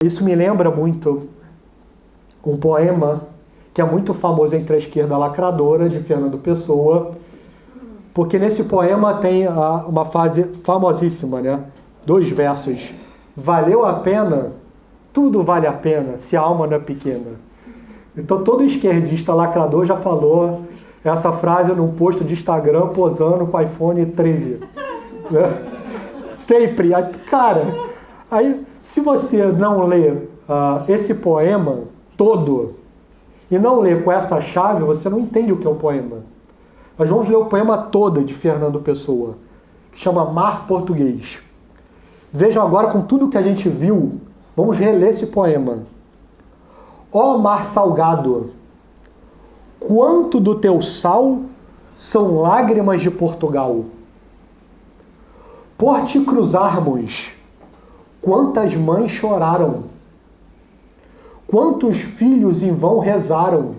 Isso me lembra muito um poema que é muito famoso entre a esquerda lacradora, de Fernando Pessoa, porque nesse poema tem uma frase famosíssima, né? 2 versos. Valeu a pena, tudo vale a pena, se a alma não é pequena. Então todo esquerdista lacrador já falou essa frase num post de Instagram posando com iPhone 13. Né? Sempre. Cara, aí se você não ler esse poema todo e não ler com essa chave, você não entende o que é um poema. Nós vamos ler o poema todo de Fernando Pessoa, que chama Mar Português. Vejam agora, com tudo que a gente viu, vamos reler esse poema. Ó mar salgado, quanto do teu sal são lágrimas de Portugal. Por te cruzarmos, quantas mães choraram, quantos filhos em vão rezaram,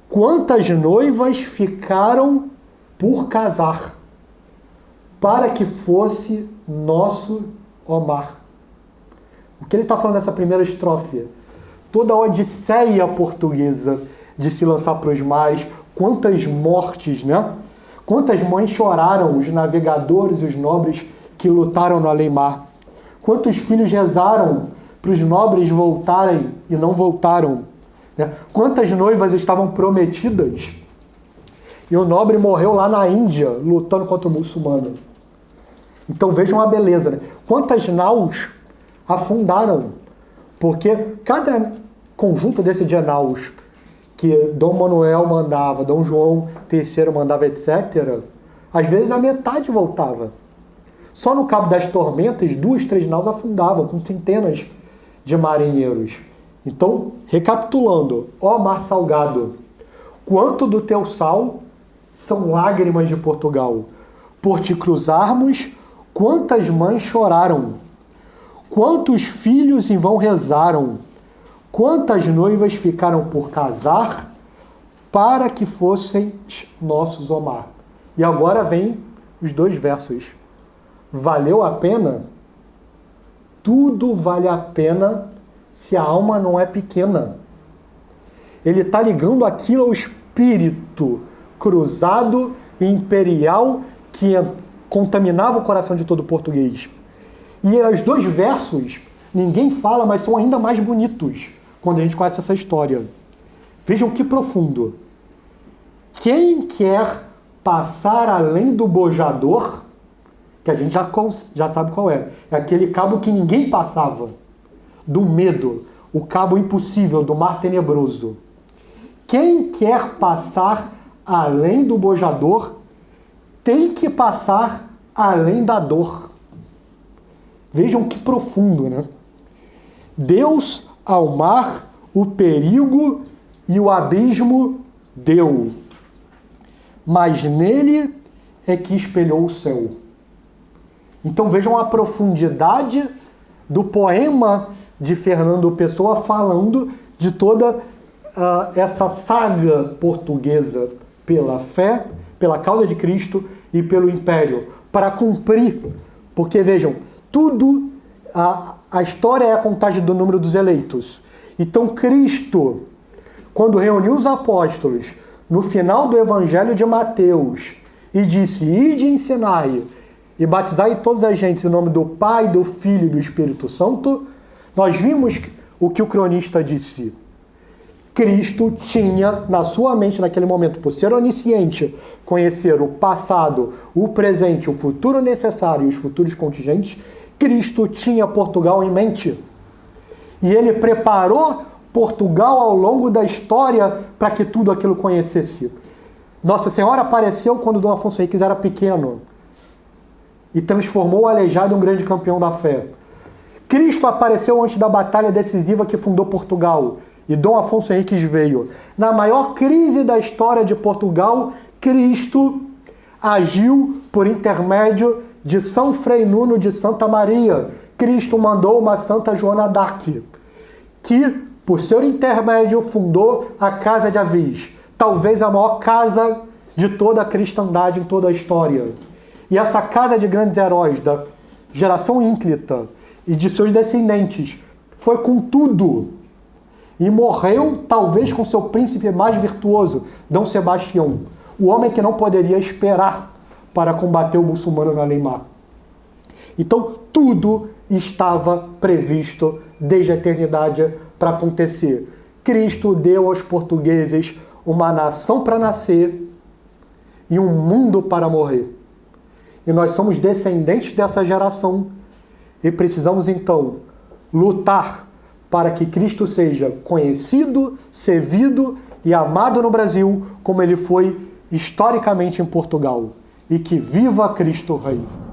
quantas noivas ficaram por casar, para que fosse nosso, ó mar. O que ele está falando nessa primeira estrofe? Toda a odisseia portuguesa de se lançar para os mares, quantas mortes, né? Quantas mães choraram, os navegadores e os nobres que lutaram no além-mar. Quantos filhos rezaram para os nobres voltarem e não voltaram. Né? Quantas noivas estavam prometidas e o nobre morreu lá na Índia, lutando contra o muçulmano. Então vejam a beleza. Né? Quantas naus afundaram, porque cada conjunto desse de naus que Dom Manuel mandava, Dom João III mandava, etc., às vezes a metade voltava. Só no Cabo das Tormentas, 2, 3 naus afundavam, com centenas de marinheiros. Então, recapitulando, ó mar salgado, quanto do teu sal são lágrimas de Portugal. Por te cruzarmos, quantas mães choraram, quantos filhos em vão rezaram, quantas noivas ficaram por casar, para que fossem nossos, ó mar. E agora vem os 2 versos. Valeu a pena? Tudo vale a pena se a alma não é pequena. Ele está ligando aquilo ao espírito cruzado e imperial que contaminava o coração de todo português. E os 2 versos, ninguém fala, mas são ainda mais bonitos quando a gente conhece essa história. Vejam que profundo. Quem quer passar além do bojador, que a gente já sabe qual é aquele cabo que ninguém passava, do medo, o cabo impossível, do mar tenebroso. Quem quer passar além do bojador tem que passar além da dor. Vejam que profundo, né? Deus ao mar o perigo e o abismo deu, mas nele é que espelhou o céu. Então vejam a profundidade do poema de Fernando Pessoa falando de toda essa saga portuguesa pela fé, pela causa de Cristo e pelo Império, para cumprir, porque vejam, tudo, a história é a contagem do número dos eleitos. Então Cristo, quando reuniu os apóstolos no final do Evangelho de Mateus e disse, ide e ensinai e batizai todas as gentes em nome do Pai, do Filho e do Espírito Santo, nós vimos o que o cronista disse. Cristo tinha na sua mente naquele momento, por ser onisciente, conhecer o passado, o presente, o futuro necessário e os futuros contingentes, Cristo tinha Portugal em mente. E ele preparou Portugal ao longo da história para que tudo aquilo conhecesse. Nossa Senhora apareceu quando Dom Afonso Henriques era pequeno e transformou o aleijado em um grande campeão da fé. Cristo apareceu antes da batalha decisiva que fundou Portugal e Dom Afonso Henriques veio. Na maior crise da história de Portugal, Cristo agiu por intermédio de São Frei Nuno de Santa Maria. Cristo mandou uma Santa Joana d'Arc, que, por seu intermédio, fundou a Casa de Avis, talvez a maior casa de toda a cristandade em toda a história. E essa casa de grandes heróis da geração ínclita e de seus descendentes. Foi com tudo. E morreu, talvez, com seu príncipe mais virtuoso, D. Sebastião, o homem que não poderia esperar para combater o muçulmano no Além-Mar. Então, tudo estava previsto desde a eternidade para acontecer. Cristo deu aos portugueses uma nação para nascer e um mundo para morrer. E nós somos descendentes dessa geração e precisamos, então, lutar para que Cristo seja conhecido, servido e amado no Brasil, como ele foi historicamente em Portugal. E que viva Cristo Rei!